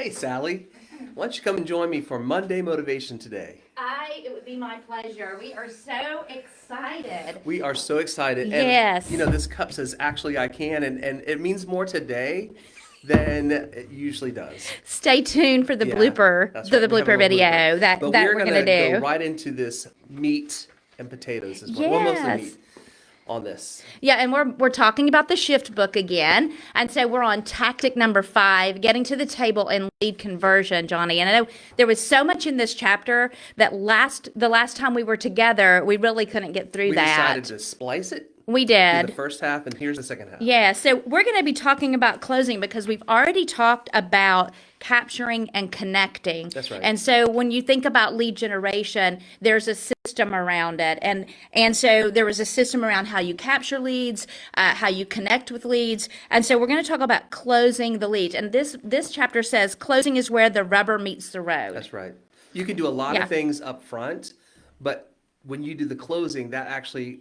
Hey, Sally. Why don't you come and join me for Monday Motivation today? It would be my pleasure. We are so excited. We are so excited. And, Yes. this cup says, actually, I can. And it means more today than it usually does. Stay tuned for the Yeah, blooper, that's the, right. the We have a blooper little blooper. video that But that we're we're going gonna to go do. right into this meat and potatoes this morning. Well, mostly Yes. meat on this. Yeah, and we're talking about the shift book again, and so we're on tactic number 5, getting to the table and lead conversion, Johnny. And I know there was so much in this chapter that the last time we were together, we really couldn't get through We decided that. to splice it, We do the did. first half, and here's the second half. Yeah, so we're going to be talking about closing because we've already talked about capturing and connecting. That's right. And so when you think about lead generation, there's a system around it. And so there was a system around how you capture leads, how you connect with leads. And so we're going to talk about closing the leads. And this chapter says closing is where the rubber meets the road. That's right. You can do a lot Yeah. of things up front, but when you do the closing, that actually,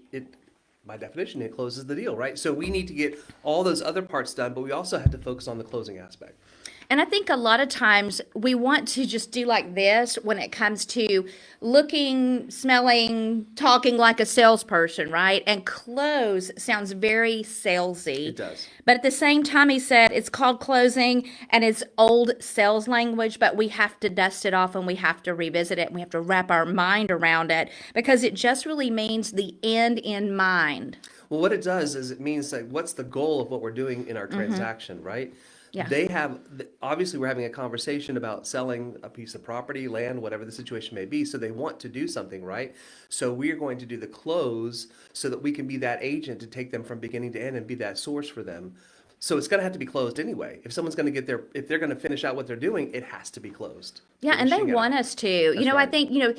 by definition, it closes the deal, right? So we need to get all those other parts done, but we also have to focus on the closing aspect. And I think a lot of times we want to just do like this when it comes to looking, smelling, talking like a salesperson, right? And close sounds very salesy. It does. But at the same time, he said it's called closing and it's old sales language, but we have to dust it off and we have to revisit it and we have to wrap our mind around it because it just really means the end in mind. Well, what it does is it means like, what's the goal of what we're doing in our transaction, right? Yeah. They have, obviously, we're having a conversation about selling a piece of property, land, whatever the situation may be. So they want to do something, right? So we are going to do the close so that we can be that agent to take them from beginning to end and be that source for them. So it's going to have to be closed anyway. If someone's going to if they're going to finish out what they're doing, it has to be closed. Yeah, and they Finishing it want out. us to. You That's know, I right. think,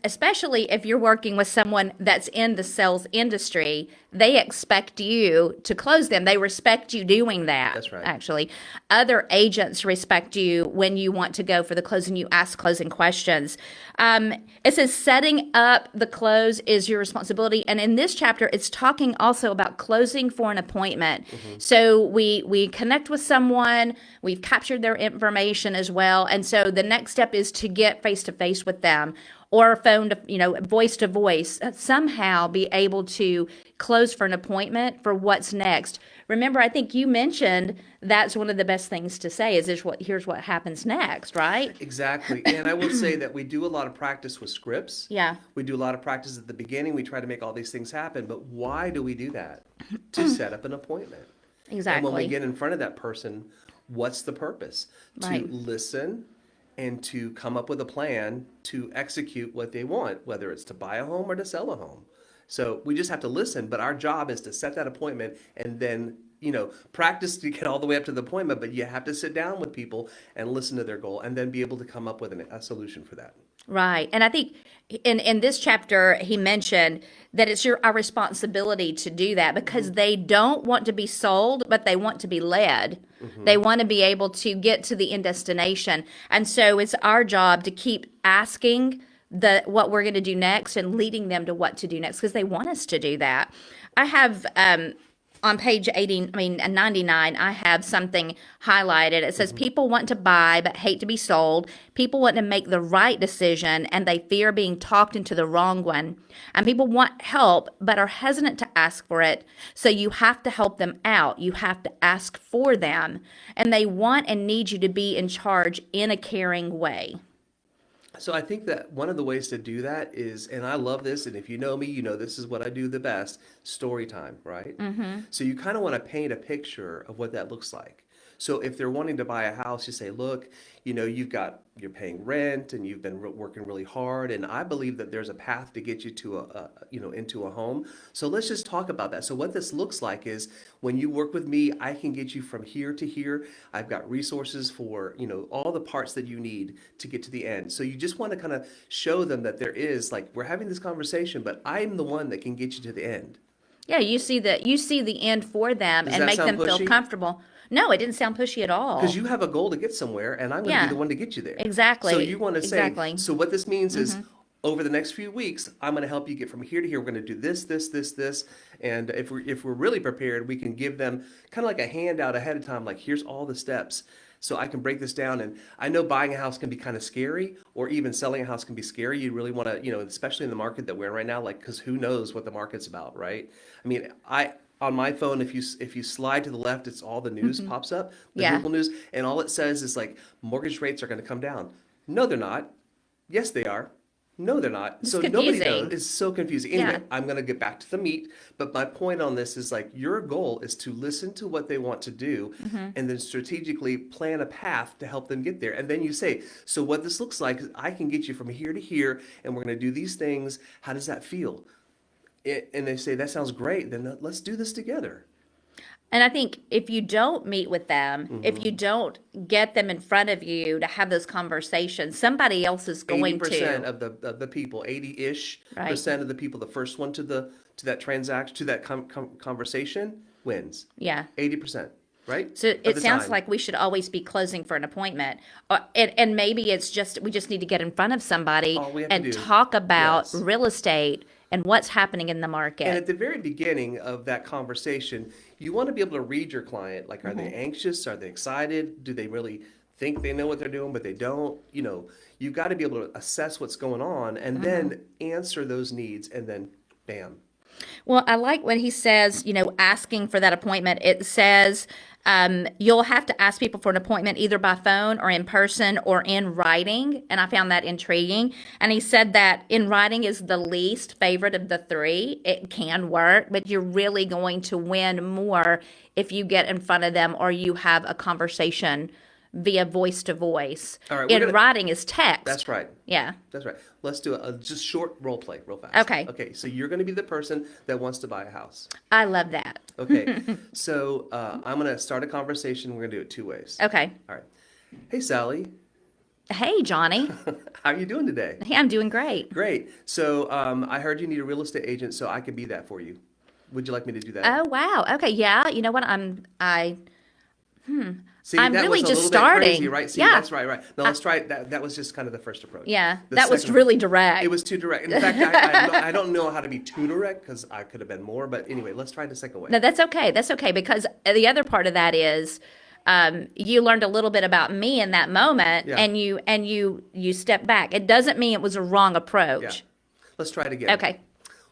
especially if you're working with someone that's in the sales industry, they expect you to close them. They respect you doing that. That's right. Actually, other agents respect you when you want to go for the close and you ask closing questions. It says setting up the close is your responsibility. And in this chapter, it's talking also about closing for an appointment. So we connect with someone, we've captured their information as well. And so the next step is to get face to face with them or phone to, voice to voice, somehow be able to close for an appointment for what's next. Remember, I think you mentioned that's one of the best things to say is here's what happens next, right? Exactly. And I will say that we do a lot of practice with scripts. Yeah. We do a lot of practice at the beginning. We try to make all these things happen. But why do we do that? To set up an appointment. And when we Exactly. get in front of that person, what's the purpose? Right. To listen and to come up with a plan to execute what they want, whether it's to buy a home or to sell a home. So we just have to listen, but our job is to set that appointment and then, practice to get all the way up to the appointment, but you have to sit down with people and listen to their goal and then be able to come up with a solution for that. Right. And I think in this chapter, he mentioned that it's our responsibility to do that because they don't want to be sold, but they want to be led. They want to be able to get to the end destination. And so it's our job to keep asking what we're going to do next and leading them to what to do next because they want us to do that. I have on page 99, I have something highlighted. It says people want to buy but hate to be sold. People want to make the right decision and they fear being talked into the wrong one. And people want help but are hesitant to ask for it. So you have to help them out. You have to ask for them. And they want and need you to be in charge in a caring way. So I think that one of the ways to do that is, and I love this, and if you know me, you know this is what I do the best, story time, right? So you kind of want to paint a picture of what that looks like. So if they're wanting to buy a house, you say, look, you're paying rent and you've been working really hard, and I believe that there's a path to get you to into a home. So let's just talk about that. So what this looks like is when you work with me, I can get you from here to here. I've got resources for, all the parts that you need to get to the end. So you just want to kind of show them that there is like, we're having this conversation, but I'm the one that can get you to the end. Yeah, you see the end for them Does and that make them sound feel pushy? comfortable. No, it didn't sound pushy at all. Because you have a goal to get somewhere, and I'm going to be Yeah, the one to get you there. exactly. So you want to say, Exactly. so what this means is over the next few weeks, I'm going to help you get from here to here. We're going to do this, this, this, this. And if we're really prepared, we can give them kind of like a handout ahead of time, like here's all the steps. So I can break this down. And I know buying a house can be kind of scary, or even selling a house can be scary. You really want to, especially in the market that we're in right now, like, because who knows what the market's about, right? I mean, on my phone, if you slide to the left, it's all the news pops up, the Yeah. Google News, and all it says is like mortgage rates are going to come down. No, they're not. Yes, they are. No, they're not. It's So nobody knows. confusing. It's so confusing. Yeah. Anyway, I'm going to get back to the meat, but my point on this is like your goal is to listen to what they want to do and then strategically plan a path to help them get there. And then you say, so what this looks like is I can get you from here to here and we're going to do these things. How does that feel? And they say, that sounds great. Then let's do this together. And I think if you don't meet with them, if you don't get them in front of you to have those conversations, somebody else is going 80% to. of the people, 80-ish Right. percent of the people, the first one to that transaction, to that conversation wins. Yeah. 80%, right? So Of it the sounds time. like we should always be closing for an appointment. And maybe it's just, we just need to get in front of somebody All we have to and do. talk about Yes. real estate and what's happening in the And market. at the very beginning of that conversation, you want to be able to read your client. Like, are they anxious? Are they excited? Do they really think they know what they're doing, but they don't? You've got to be able to assess what's going on and then answer those needs, and then bam. Well, I like when he says, asking for that appointment. It says you'll have to ask people for an appointment either by phone or in person or in writing. And I found that intriguing. And he said that in writing is the least favorite of the three. It can work, but you're really going to win more if you get in front of them or you have a conversation via voice to voice. All right, we're In gonna- writing is text. That's right. Yeah. That's right. Let's do a just short role play real fast. Okay. Okay, so you're going to be the person that wants to buy a house. I love that. Okay, so I'm going to start a conversation. We're going to do it two ways. Okay. All right. Hey, Sally, Hey, Johnny. how are you doing today? Hey, I'm doing great. Great. So I heard you need a real estate agent, so I can be that for you. Would you like me to do that? Oh, wow. Okay. Yeah. You know what? See, I'm that really was a just little bit crazy, starting. right? See, Yeah. that's right. No, let's try it. That was just kind of the first approach. Yeah. The That was second- really direct. It was too direct. In fact, I don't know how to be too direct because I could have been more. But anyway, let's try it the second way. No, that's okay. That's okay. Because the other part of that is you learned a little bit about me in that moment Yeah. and you step back. It doesn't mean it was a wrong Yeah. approach. Let's try it again. Okay.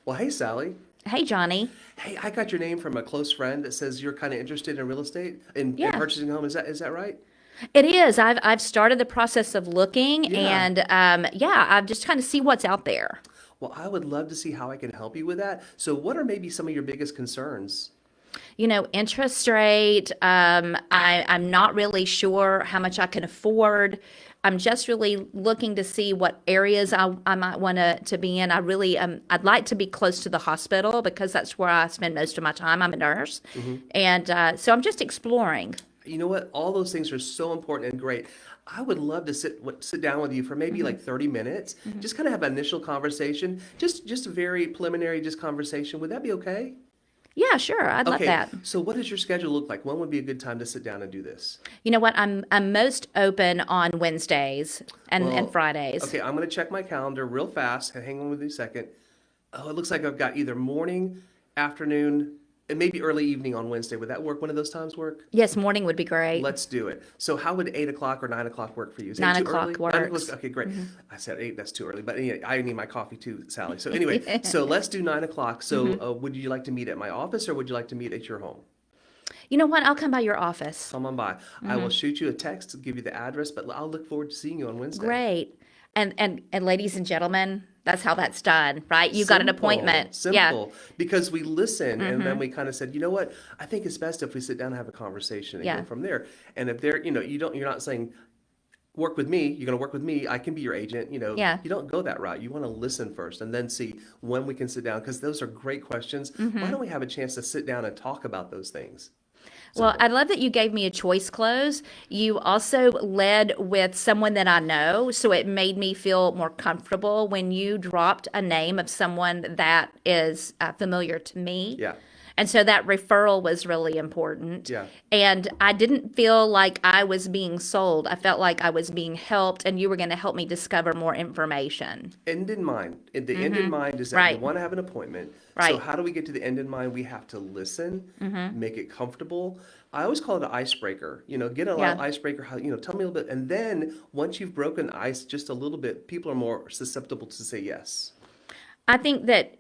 Well, hey, Sally. Hey, Johnny. Hey, I got your name from a close friend that says you're kind of interested in real estate and Yeah. purchasing a home. Is that right? It is. I've started the process of looking Yeah. and I'm just trying to see what's out there. Well, I would love to see how I can help you with that. So, what are maybe some of your biggest concerns? Interest rate. I'm not really sure how much I can afford. I'm just really looking to see what areas I might want to be in. I'd like to be close to the hospital because that's where I spend most of my time. I'm a nurse. And so I'm just exploring. You know what? All those things are so important and great. I would love to sit down with you for maybe like 30 minutes. Just kind of have an initial conversation. Just a very preliminary just conversation. Would that be okay? Yeah, sure. I'd love Okay. that. So what does your schedule look like? When would be a good time to sit down and do this? You know what? I'm most open on Wednesdays and Well, Fridays. Okay, I'm going to check my calendar real fast. Hang on with me a second. Oh, it looks like I've got either morning, afternoon, and maybe early evening on Wednesday. Would that work? One of those times work? Yes, morning would be great. Let's do it. So how would 8 o'clock or 9 o'clock work for you? Is 9 8 too o'clock early? works. Okay, great. I said 8, that's too early. But anyway, I need my coffee too, Sally. So anyway, so let's do 9 o'clock. So would you like to meet at my office or would you like to meet at your home? You know what? I'll come by your office. Come on by. I will shoot you a text to give you the address, but I'll look forward to seeing you on Wednesday. Great. And ladies and gentlemen, that's how that's done, right? You got an Simple, appointment. Simple. Yeah. Because we listened and then we kind of said, you know what? I think it's best if we sit down and have a conversation and Yeah. go from there. And if they're, you're not saying work with me, you're going to work with me, I can be your agent, Yeah. You don't go that route. You want to listen first and then see when we can sit down because those are great questions. Why don't we have a chance to sit down and talk about those things? Well, I love that you gave me a choice close. You also led with someone that I know, so it made me feel more comfortable when you dropped a name of someone that is familiar to me. Yeah. And so that referral was really important. Yeah. And I didn't feel like I was being sold. I felt like I was being helped, and you were going to help me discover more information. End in mind. And the end in mind is that you Right, want to have an appointment. So right. how do we get to the end in mind? We have to listen, make it comfortable. I always call it an icebreaker. Get a Yeah. little icebreaker. Tell me a little bit. And then once you've broken ice just a little bit, people are more susceptible to say yes. I think that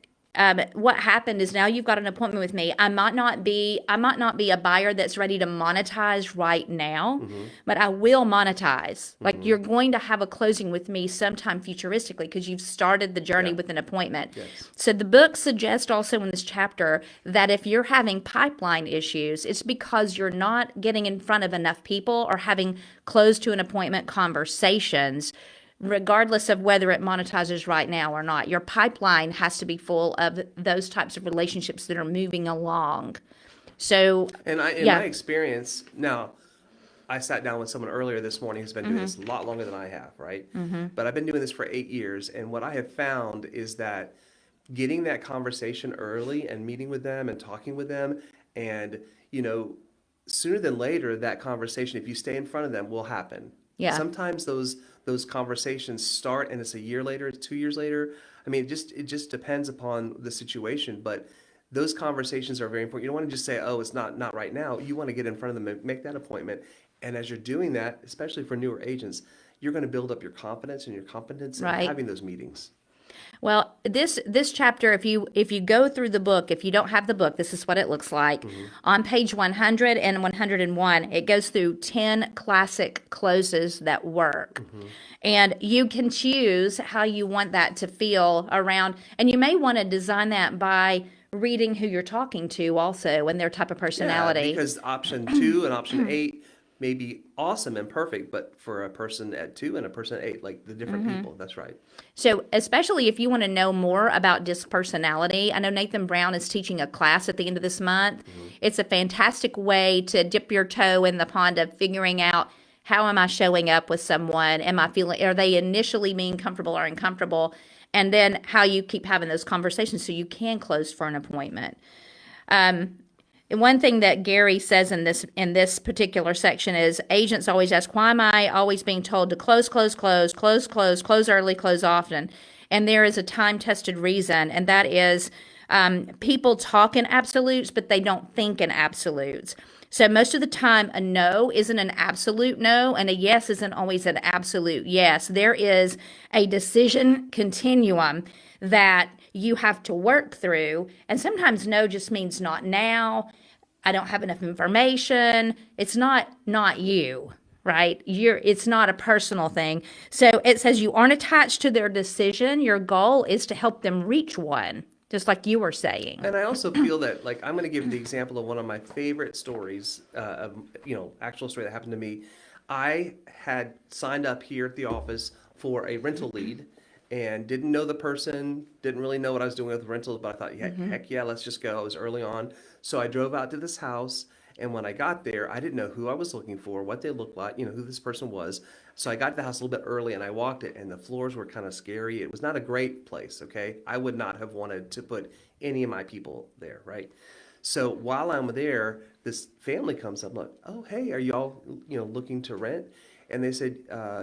what happened is now you've got an appointment with me. I might not be a buyer that's ready to monetize right now, but I will monetize. Like you're going to have a closing with me sometime futuristically because you've started the journey Yeah. with an appointment. Yes. So the book suggests also in this chapter that if you're having pipeline issues, it's because you're not getting in front of enough people or having close to an appointment conversations, regardless of whether it monetizes right now or not. Your pipeline has to be full of those types of relationships that are moving along. So, And in my yeah, experience, now I sat down with someone earlier this morning who's been doing this a lot longer than I have, right? But I've been doing this for 8 years, and what I have found is that getting that conversation early and meeting with them and talking with them, and sooner than later, that conversation, if you stay in front of them, will happen. yeah, Sometimes those conversations start, and it's a year later, it's 2 years later. I mean, it just depends upon the situation, but those conversations are very important. You don't want to just say, "Oh, it's not right now." You want to get in front of them and make that appointment. And as you're doing that, especially for newer agents, you're going to build up your confidence and your competence in right. having those meetings. Well, this chapter, if you go through the book, if you don't have the book, this is what it looks like. On page 100 and 101, it goes through 10 classic closes that work. And you can choose how you want that to feel around, and you may want to design that by reading who you're talking to also and their type of Yeah, personality. because option two and option eight may be awesome and perfect, but for a person at two and a person at eight, like the different people, that's right. So, especially if you want to know more about disc personality, I know Nathan Brown is teaching a class at the end of this month. It's a fantastic way to dip your toe in the pond of figuring out, how am I showing up with someone? Are they initially being comfortable or uncomfortable? And then how you keep having those conversations so you can close for an appointment. And one thing that Gary says in this particular section is agents always ask, why am I always being told to close, close, close, close, close, close early, close often? And there is a time-tested reason, and that is people talk in absolutes, but they don't think in absolutes. So most of the time, a no isn't an absolute no, and a yes isn't always an absolute yes. There is a decision continuum that you have to work through, and sometimes no just means not now. I don't have enough information. It's not you, right? It's not a personal thing. So it says you aren't attached to their decision. Your goal is to help them reach one, just like you were saying. And I also feel that, like, I'm going to give the example of one of my favorite stories, actual story that happened to me. I had signed up here at the office for a rental lead and didn't know the person, didn't really know what I was doing with rentals, but I thought, yeah, heck yeah, let's just go. I was early on. So I drove out to this house, and when I got there, I didn't know who I was looking for, what they looked like, who this person was. So I got to the house a little bit early, and I walked it, and the floors were kind of scary. It was not a great place, okay? I would not have wanted to put any of my people there, right? So while I'm there, this family comes up, like, "Oh, hey, are y'all, looking to rent?" And they said,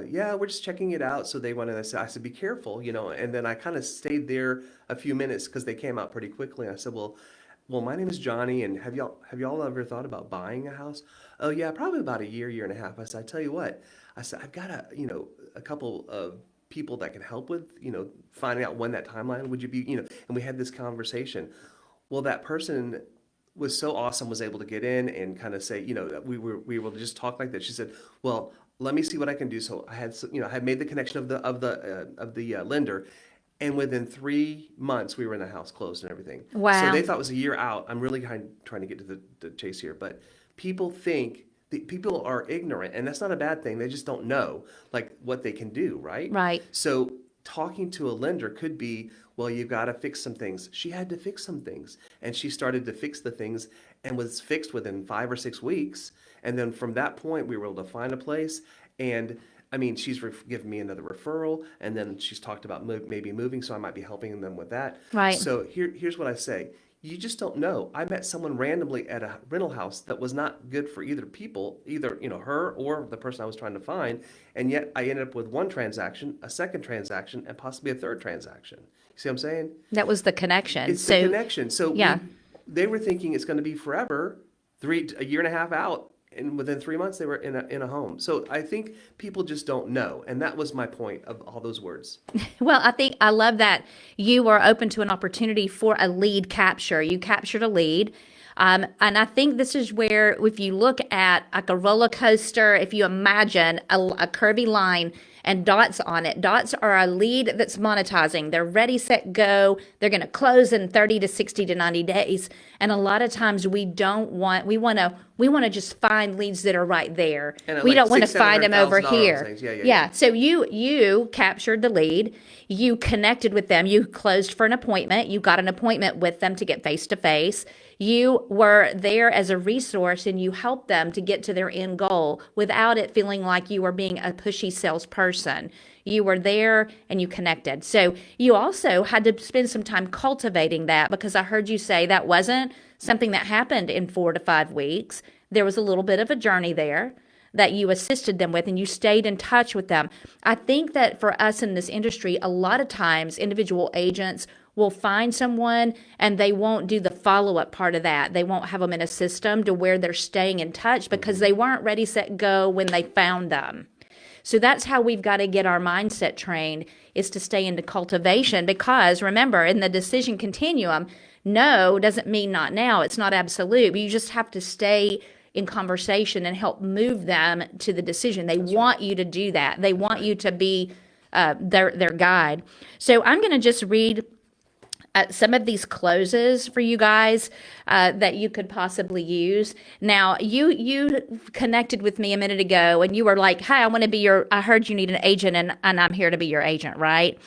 "Yeah, we're just checking it out." So they went, and I said, "Be careful," And then I kind of stayed there a few minutes because they came out pretty quickly. I said, "Well, my name is Johnny, and have y'all ever thought about buying a house?" "Oh yeah, probably about a year and a half." I said, "I tell you what," I said, "I've got a couple of people that can help with, finding out when that timeline would you be, and we had this conversation. Well, that person was so awesome, was able to get in and kind of say, that we were able to just talk like that. She said, "Well, let me see what I can do." So I had made the connection of the lender, and within 3 months we were in the house closed and everything. So they Wow. thought it was a year out. I'm really trying to get to the chase here, but people are ignorant, and that's not a bad thing. They just don't know like what they can do, right? Right. So talking to a lender could be, well, you've got to fix some things. She had to fix some things, and she started to fix the things and was fixed within 5 or 6 weeks. And then from that point, we were able to find a place. And I mean, she's given me another referral, and then she's talked about maybe moving, so I might be helping them with that. Right. So here's what I say. You just don't know. I met someone randomly at a rental house that was not good for either people, either, her or the person I was trying to find. And yet I ended up with one transaction, a second transaction, and possibly a third transaction. You see what I'm saying? That was the connection. It's the So, connection. So yeah. they were thinking it's going to be forever, a year and a half out, and within 3 months they were in a home. So I think people just don't know, and that was my point of all those words. Well, I think I love that you were open to an opportunity for a lead capture. You captured a lead. And I think this is where, if you look at like a roller coaster, if you imagine a curvy line and dots on it, dots are a lead that's monetizing. They're ready, set, go. They're going to close in 30 to 60 to 90 days. And a lot of times we want to just find leads that are right there. And We like don't want to find them over $600,000 here. things. Yeah. Yeah. So you captured the lead. You connected with them. You closed for an appointment. You got an appointment with them to get face to face. You were there as a resource and you helped them to get to their end goal without it feeling like you were being a pushy salesperson. You were there and you connected. So you also had to spend some time cultivating that, because I heard you say that wasn't something that happened in 4 to 5 weeks. There was a little bit of a journey there that you assisted them with, and you stayed in touch with them. I think that for us in this industry, a lot of times individual agents will find someone and they won't do the follow-up part of that. They won't have them in a system to where they're staying in touch because they weren't ready, set, go when they found them. So that's how we've got to get our mindset trained, is to stay into cultivation, because remember, in the decision continuum, no doesn't mean not now. It's not absolute, but you just have to stay in conversation and help move them to the decision. They want you to do that. They want you to be their guide. So I'm going to just read some of these closes for you guys that you could possibly use. Now, you connected with me a minute ago and you were like, "Hi, I heard you need an agent and I'm here to be your agent," right?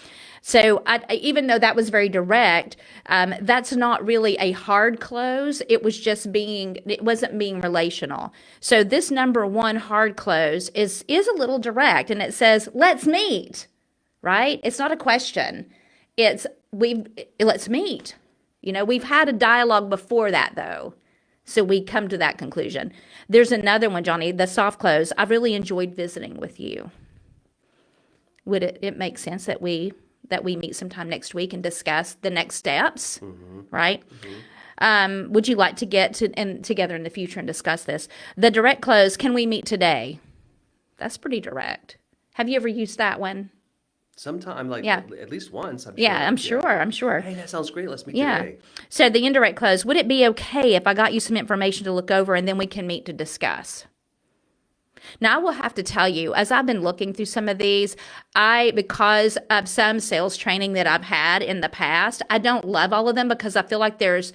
So even though that was very direct, that's not really a hard close. It wasn't being relational. So this number one hard close is a little direct, and it says, "Let's meet," right? It's not a question. Let's meet. We've had a dialogue before that though. So we come to that conclusion. There's another one, Johnny, the soft close. I've really enjoyed visiting with you. Would it make sense that we meet sometime next week and discuss the next steps, right? Would you like to get together in the future and discuss this? The direct close, can we meet today? That's pretty direct. Have you ever used that one? Sometime, Yeah. at least once, I'm sure. Yeah, I'm sure. Hey, that sounds great. Let's meet Yeah. today. So the indirect close, would it be okay if I got you some information to look over and then we can meet to discuss? Now, I will have to tell you, as I've been looking through some of these, because of some sales training that I've had in the past, I don't love all of them because I feel like there's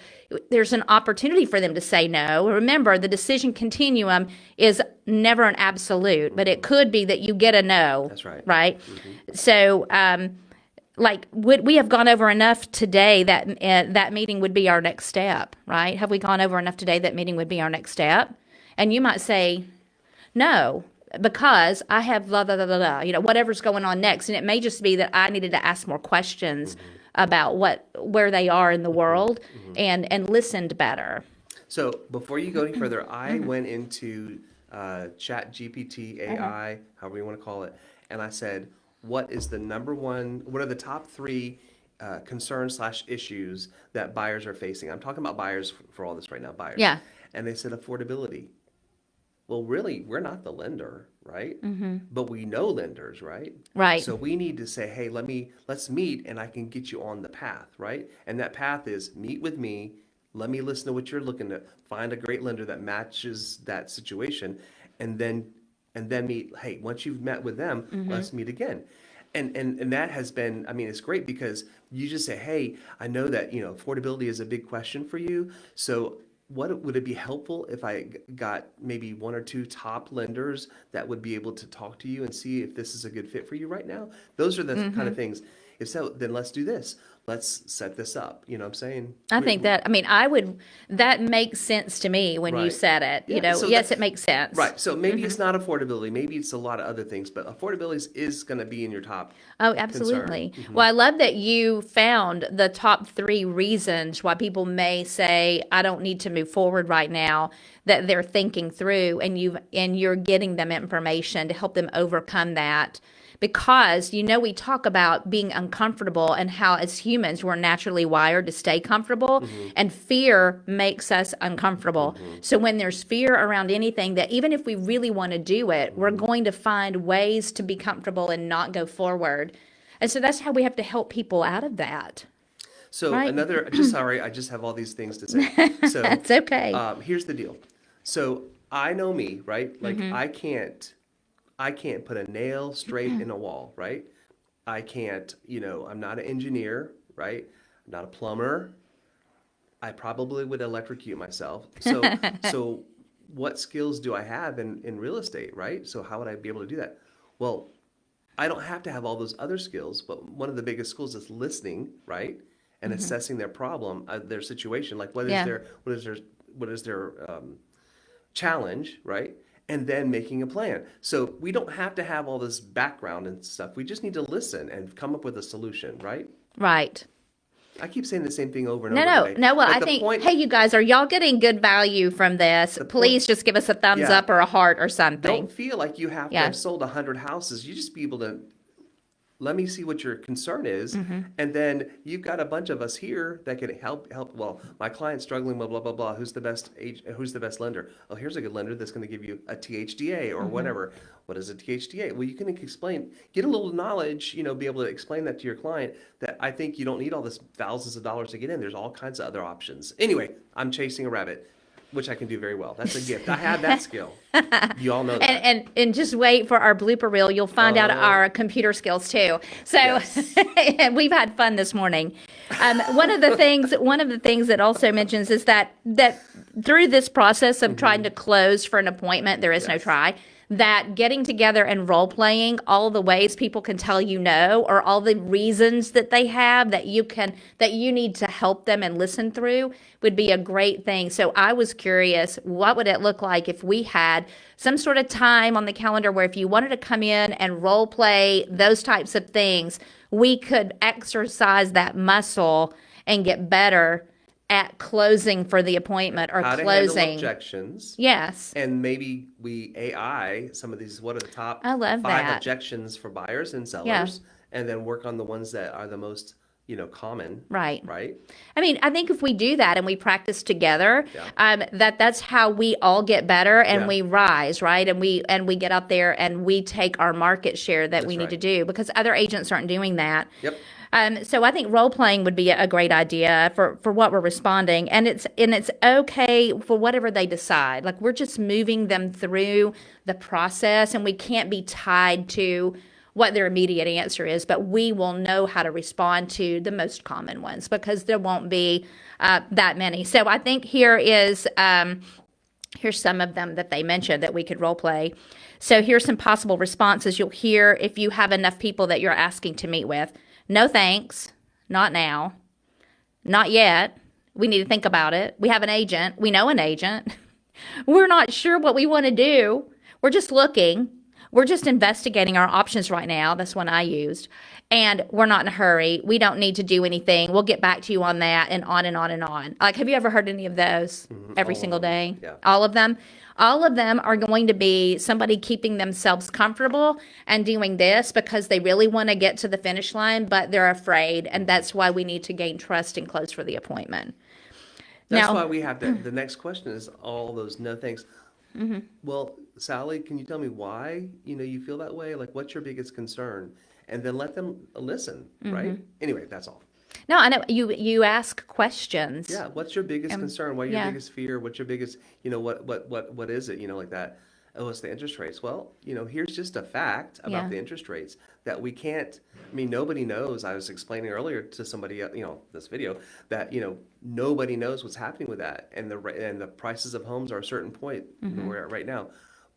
an opportunity for them to say no. Remember, the decision continuum is never an absolute, but it could be that you get a no. That's right. Right? So, would we have gone over enough today that that meeting would be our next step, right? Have we gone over enough today that meeting would be our next step? And you might say, "No, because I have blah, blah, blah, blah, blah," whatever's going on next. And it may just be that I needed to ask more questions about where they are in the world and listened better. So before you go any further, I went into Chat GPT, AI, however you want to call it, and I said, what are the top 3 concerns/issues that buyers are facing? I'm talking about buyers for all this right now, buyers. Yeah. And they said affordability. Well, really, we're not the lender, right? But we know lenders, right? Right. So we need to say, hey, let's meet and I can get you on the path, right? And that path is meet with me. Let me listen to what you're looking to find, a great lender that matches that situation, and then meet. Hey, once you've met with them, let's meet again. And that has been, it's great because you just say, hey, I know that, affordability is a big question for you. So would it be helpful if I got maybe 1 or 2 top lenders that would be able to talk to you and see if this is a good fit for you right now? Those are the kind of things. If so, then let's do this. let's set this up. You know what I'm saying? I think that, I mean, that makes sense to me when you Right. said it. You Yeah. know, So yes, it makes sense. right. So maybe it's not affordability. Maybe it's a lot of other things, but affordability is going to be in your top Oh, concern. absolutely. Well, I love that you found the top three reasons why people may say, I don't need to move forward right now, that they're thinking through, and you're getting them information to help them overcome that. Because, we talk about being uncomfortable and how as humans we're naturally wired to stay comfortable, and fear makes us uncomfortable. So when there's fear around anything, that even if we really want to do it, we're going to find ways to be comfortable and not go forward. And so that's how we have to help people out of that, So right? another, just sorry, I just have all these things to say. So That's okay. here's the deal. So I know me, right? Like I can't put a nail straight in a wall, right? I can't, I'm not an engineer, right? I'm not a plumber. I probably would electrocute myself. So what skills do I have in real estate, right? So how would I be able to do that? Well, I don't have to have all those other skills, but one of the biggest skills is listening, right? And assessing their problem, their situation, like Yeah. what is their challenge, right? And then making a plan. So we don't have to have all this background and stuff. We just need to listen and come up with a solution, right? Right. I keep saying the same thing over and No, over no, today. no. Well, But I the think, point, hey, you guys, are y'all getting good value from this? the point, Please just give us a thumbs yeah, up or a heart or something. don't feel like you have to Yeah. have sold 100 houses. You just be able to let me see what your concern is, Mm-hmm. and then you've got a bunch of us here that can help. Well, my client's struggling, blah blah blah blah. Who's the best who's the best lender? Oh, here's a good lender that's going to give you a THDA or Mm-hmm. whatever. What is a THDA? Well, you can explain, get a little knowledge, be able to explain that to your client, that I think you don't need all this thousands of dollars to get in. There's all kinds of other options. Anyway, I'm chasing a rabbit, which I can do very well. That's a gift. I have that skill. You all know that. And just wait for our blooper reel. You'll find out our computer skills too. So Yes. we've had fun this morning. One of the things that also mentions is that through this process of trying to close for an appointment, there is no Yes. try. That getting together and role playing all the ways people can tell you no, or all the reasons that they have that you need to help them and listen through, would be a great thing. So I was curious, what would it look like if we had some sort of time on the calendar where if you wanted to come in and role play those types of things, we could exercise that muscle and get better at closing for the appointment, or How to handle closing. objections. Yes. And maybe we AI some of these, what are the top I love 5 that. objections for buyers and sellers, Yeah. and then work on the ones that are the most, common, Right. right? I mean, I think if we do that and we practice together, Yeah. that's how we all get better and Yeah. we rise, right? And we get out there and we take our market share that we That's need to right. do, because other agents aren't doing that. Yep. So I think role playing would be a great idea for what we're responding, and it's okay for whatever they decide. Like, we're just moving them through the process, and we can't be tied to what their immediate answer is, but we will know how to respond to the most common ones, because there won't be that many. So I think here's some of them that they mentioned that we could role play. So here's some possible responses you'll hear if you have enough people that you're asking to meet with. No thanks, not now, not yet. We need to think about it. We have an agent. We know an agent. We're not sure what we want to do. We're just looking. We're just investigating our options right now. That's one I used. And we're not in a hurry. We don't need to do anything. We'll get back to you on that, and on and on and on. Like, have you ever heard any of those every All of single them. day? Yeah. All of them? All of them are going to be somebody keeping themselves comfortable and doing this because they really want to get to the finish line, but they're afraid. And that's why we need to gain trust and close for the appointment. That's Now, why we have to. The next question is all those no thanks. Well, Sally, can you tell me why you feel that way? Like, what's your biggest concern? And then let them listen, right? Anyway, that's all. no, I know you ask questions. Yeah, what's your biggest concern? What are your yeah. biggest fear? What's your biggest, what is it? Like that. Oh, it's the interest rates. Well, here's just a fact about Yeah. the interest rates that we can't. I mean, nobody knows. I was explaining earlier to somebody, this video, that nobody knows what's happening with that, and the prices of homes are a certain point where we're at right now.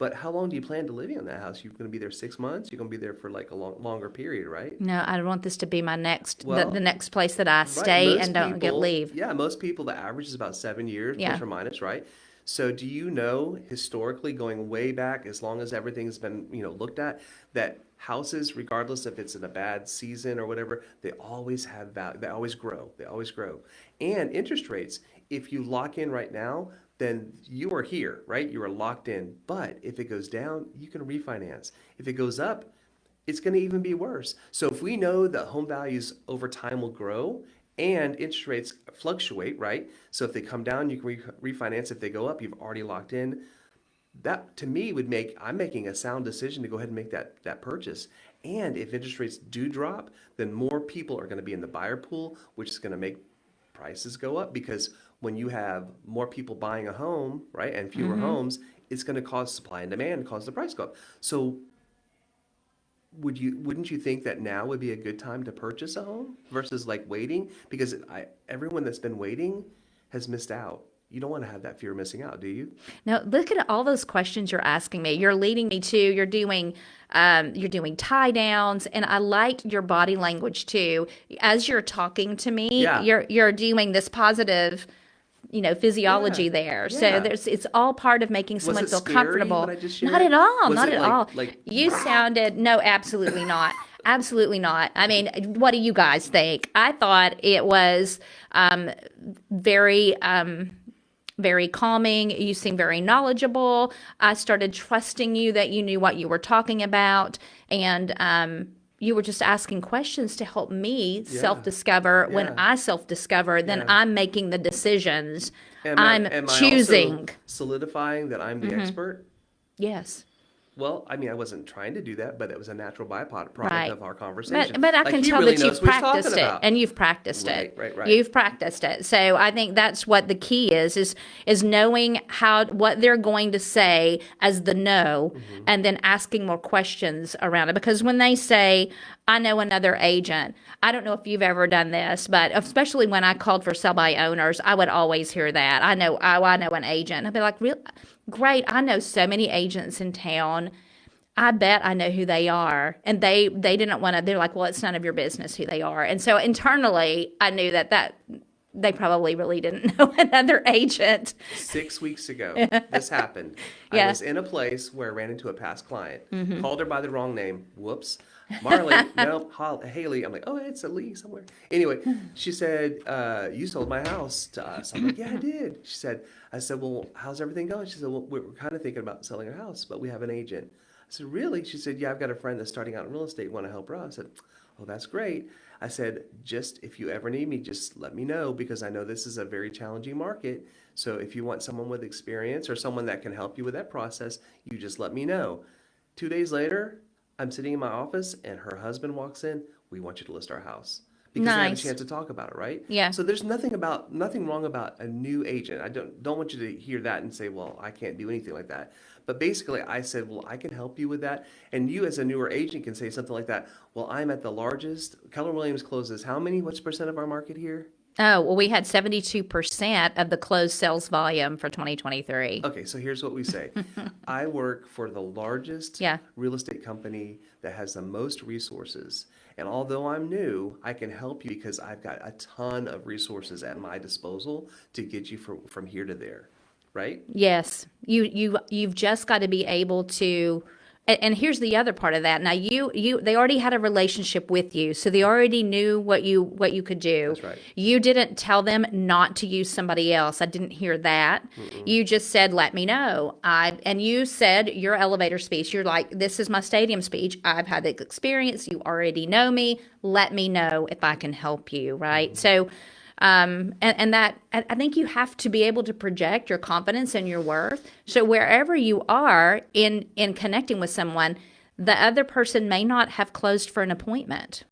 But how long do you plan to live in that house? You're going to be there 6 months. You're going to be there for like a longer period, right? No, I want this to be my next, the Well, next place that I right. stay and don't get leave. Yeah, most people, the average is about 7 years, plus Yeah. or minus, right? So do you know historically, going way back, as long as everything's been, looked at, that houses, regardless if it's in a bad season or whatever, they always have value. They always grow. They always grow. And interest rates, if you lock in right now, then you are here, right? You are locked in. But if it goes down, you can refinance. If it goes up, it's going to even be worse. So if we know that home values over time will grow and interest rates fluctuate, right? So if they come down, you can refinance. If they go up, you've already locked in. That to me would make I'm making a sound decision to go ahead and make that purchase. And if interest rates do drop, then more people are going to be in the buyer pool, which is going to make prices go up because when you have more people buying a home, right, and fewer homes, it's going to cause supply and demand, cause the price go up. So wouldn't you think that now would be a good time to purchase a home versus like waiting? Because everyone that's been waiting has missed out. You don't want to have that fear of missing out, do you? Now, look at all those questions you're asking me. You're leading me to, you're doing tie downs, and I liked your body language too. As you're talking to me, Yeah. you're doing this positive, physiology Yeah. there. So Yeah. it's all part of making Was someone it feel scary comfortable. what I just Not shared? at all, Was not it at like all. like You sounded, no, absolutely not. Absolutely not. I mean, what do you guys think? I thought it was very very calming. You seem very knowledgeable. I started trusting you that you knew what you were talking about. And you were just asking questions to help me Yeah. self-discover. When Yeah. I self-discover, then Yeah. I'm making the decisions. Am I'm I also choosing. solidifying that I'm the expert? Yes. Well, I mean, I wasn't trying to do that, but it was a natural byproduct Right. of our conversation. But I Like can he tell really that knows you've what he's talking practiced it, about. and you've practiced Right, it. right, right. You've practiced it. So I think that's what the key is knowing what they're going to say as the no, and then asking more questions around it. Because when they say, "I know another agent," I don't know if you've ever done this, but especially when I called for sell by owners, I would always hear that. I know an agent. I'd be like, "Real great! I know so many agents in town. I bet I know who they are." And they didn't want to, they're like, "Well, it's none of your business who they are." And so internally, I knew that they probably really didn't know another agent. 6 weeks ago, this happened. I Yeah. was in a place where I ran into a past client, called her by the wrong name. Whoops. Marley, no, Haley. I'm like, oh, it's a Lee somewhere. Anyway, she said, you sold my house to us. I'm like, yeah, I did. I said, well, how's everything going? She said, well, we're kind of thinking about selling our house, but we have an agent. I said, really? She said, yeah, I've got a friend that's starting out in real estate. Want to help her out? I said, oh, that's great. I said, just if you ever need me, just let me know because I know this is a very challenging market. So if you want someone with experience or someone that can help you with that process, you just let me know. 2 days later, I'm sitting in my office and her husband walks in. We want you to list our house because they had a Nice. chance to talk about it, right? Yeah. So there's nothing wrong about a new agent. I don't want you to hear that and say, well, I can't do anything like that. But basically, I said, well, I can help you with that. And you, as a newer agent, can say something like that. Well, I'm at the largest. Keller Williams closes how many? What's percent of our market here? Oh, well, we had 72% of the closed sales volume for 2023. Okay, so here's what we say. I work for the largest Yeah. real estate company that has the most resources. And although I'm new, I can help you because I've got a ton of resources at my disposal to get you from here to there, right? Yes, you've just got to be able to, and here's the other part of that. Now they already had a relationship with you, so they already knew what you could do. That's right. You didn't tell them not to use somebody else. I didn't hear that. You just said, "Let me know." And you said your elevator speech. You're like, "This is my stadium speech. I've had the experience. You already know me. Let me know if I can help you." Right. So. And that I think you have to be able to project your confidence and your worth. So wherever you are in connecting with someone, the other person may not have closed for an appointment.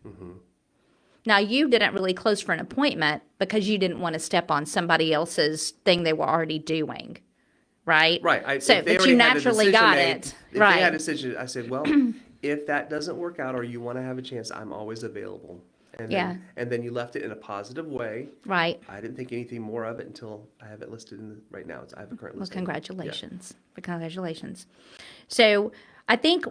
Now you didn't really close for an appointment because you didn't want to step on somebody else's thing they were already doing, right? Right. But you naturally got it, If they had a right? decision, I said, well, if that doesn't work out or you want to have a chance, I'm always available. Yeah. And then you left it in a positive way. Right. I didn't think anything more of it until I have it listed right now. I have a current Well, listing. Yeah. congratulations. Congratulations. So I think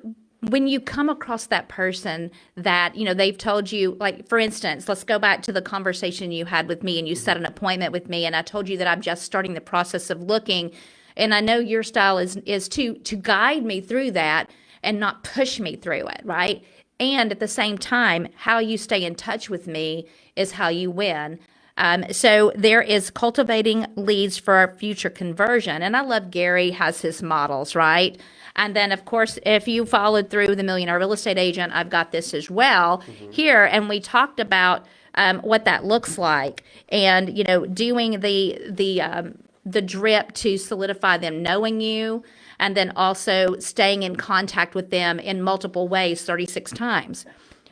when you come across that person that, they've told you, like, for instance, let's go back to the conversation you had with me and you set an appointment with me and I told you that I'm just starting the process of looking. And I know your style is to guide me through that and not push me through it, right? And at the same time, how you stay in touch with me is how you win. So there is cultivating leads for our future conversion. And I love Gary has his models, right? And then, of course, if you followed through the Millionaire Real Estate Agent, I've got this as well here. And we talked about what that looks like and, doing the drip to solidify them knowing you and then also staying in contact with them in multiple ways 36 times.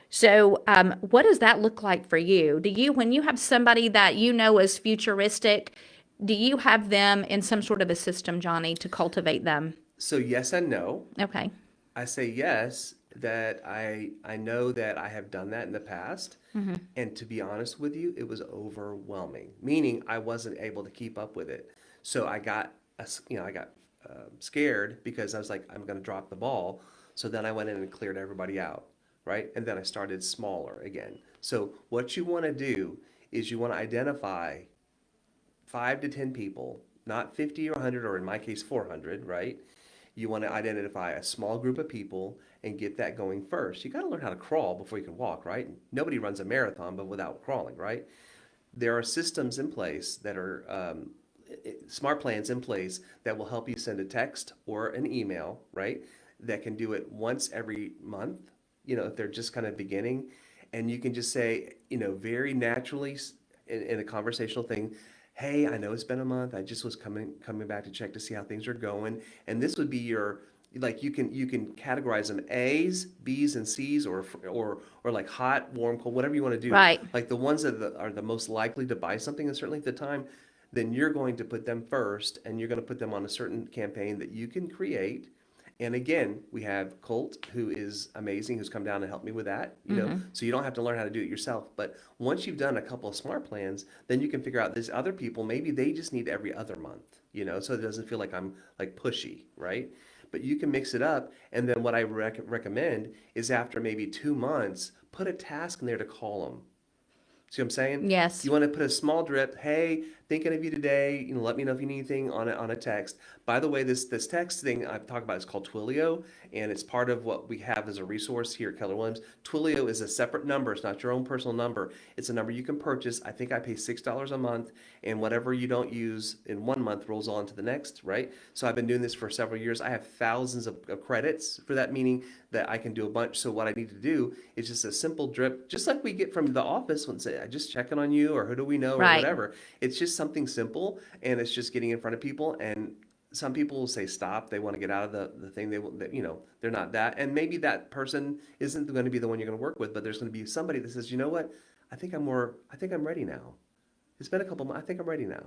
So, what does that look like for you? When you have somebody that you know is futuristic, do you have them in some sort of a system, Johnny, to cultivate them? So yes and no. Okay. I say yes, that I know that I have done that in the past. And to be honest with you, it was overwhelming, meaning I wasn't able to keep up with it. So I got, scared because I was like, I'm going to drop the ball. So then I went in and cleared everybody out, right? And then I started smaller again. So what you want to do is you want to identify 5 to 10 people, not 50 or 100, or in my case, 400, right? You want to identify a small group of people and get that going first. You got to learn how to crawl before you can walk, right? Nobody runs a marathon but without crawling, right? There are systems in place that are smart plans in place that will help you send a text or an email, right? That can do it once every month, if they're just kind of beginning. And you can just say, very naturally in a conversational thing, hey, I know it's been a month. I just was coming back to check to see how things are going. And this would be your, like, you can categorize them A's, B's, and C's, or like hot, warm, cold, whatever you want to do. Right. Like the ones that are the most likely to buy something, and certainly at the time, then you're going to put them first, and you're going to put them on a certain campaign that you can create. And again, we have Colt, who is amazing, who's come down and helped me with that, so you don't have to learn how to do it yourself. But once you've done a couple of smart plans, then you can figure out these other people, maybe they just need every other month, so it doesn't feel like I'm like pushy, right? But you can mix it up. And then what I recommend is after maybe 2 months, put a task in there to call them. See what I'm saying? Yes. You want to put a small drip. Hey, thinking of you today. Let me know if you need anything on a text. By the way, this text thing I've talked about is called Twilio, and it's part of what we have as a resource here at Keller Williams. Twilio is a separate number. It's not your own personal number. It's a number you can purchase. I think I pay $6 a month, and whatever you don't use in 1 month rolls on to the next, right? So I've been doing this for several years. I have thousands of credits for that, meaning that I can do a bunch. So what I need to do is just a simple drip, just like we get from the office when say, I just checking on you, or who do we know, or Right. whatever. It's just something simple, and it's just getting in front of people. And some people will say stop. They want to get out of the thing. They're not that. And maybe that person isn't going to be the one you're going to work with, but there's going to be somebody that says, you know what? I think I'm ready now. It's been a couple months. I think I'm ready now.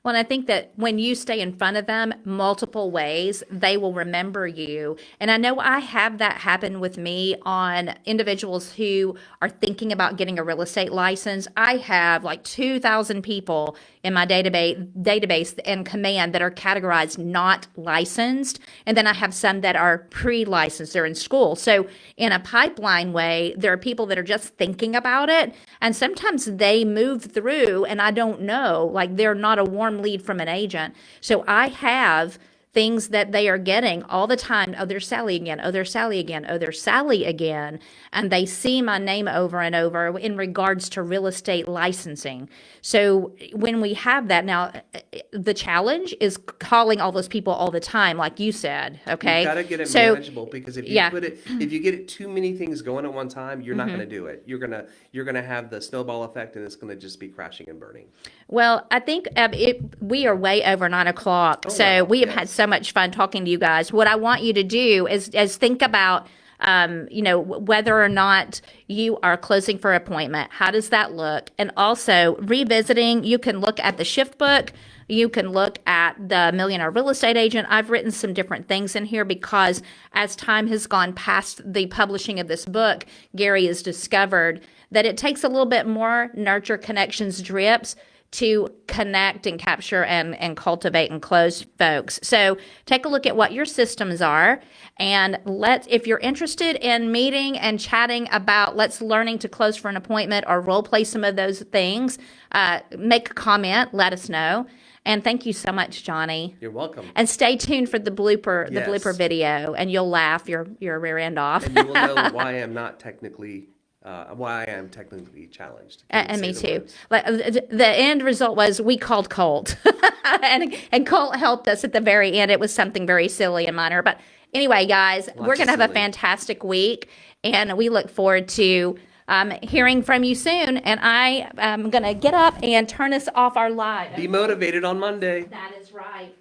Well, and I think that when you stay in front of them multiple ways, they will remember you. And I know I have that happen with me on individuals who are thinking about getting a real estate license. I have like 2,000 people in my database and command that are categorized not licensed. And then I have some that are pre-licensed. They're in school. So in a pipeline way, there are people that are just thinking about it. And sometimes they move through and I don't know, like they're not a warm lead from an agent. So I have things that they are getting all the time. Oh, there's Sally again. Oh, there's Sally again. Oh, there's Sally again. And they see my name over and over in regards to real estate licensing. So when we have that now, the challenge is calling all those people all the time, like you said. Okay. You got to get it So, manageable, because if you get it too many things going at one time, you're not going to do it. You're gonna have the snowball effect, and it's going to just be crashing and burning. well, I think we are way over 9 o'clock. Oh, So wow. we have Yes. had so much fun talking to you guys. What I want you to do is think about, whether or not you are closing for appointment. How does that look? And also revisiting, you can look at the shift book. You can look at the Millionaire Real Estate Agent. I've written some different things in here because as time has gone past the publishing of this book, Gary has discovered that it takes a little bit more nurture, connections, drips to connect and capture and cultivate and close folks. So take a look at what your systems are, and if you're interested in meeting and chatting about let's learning to close for an appointment or role play some of those things, make a comment, let us know. And thank you so much, Johnny. You're welcome. And stay tuned for the blooper Yes. video, and you'll laugh your rear end off. And you will know why I am technically challenged. And me too. Like, the end result was we called Colt, and Colt helped us at the very end. It was something very silly and minor, but anyway, guys, we're going to have a fantastic week, and we look forward to hearing from you soon. And I am going to get up and turn us off our live. Be motivated on Monday. That is right.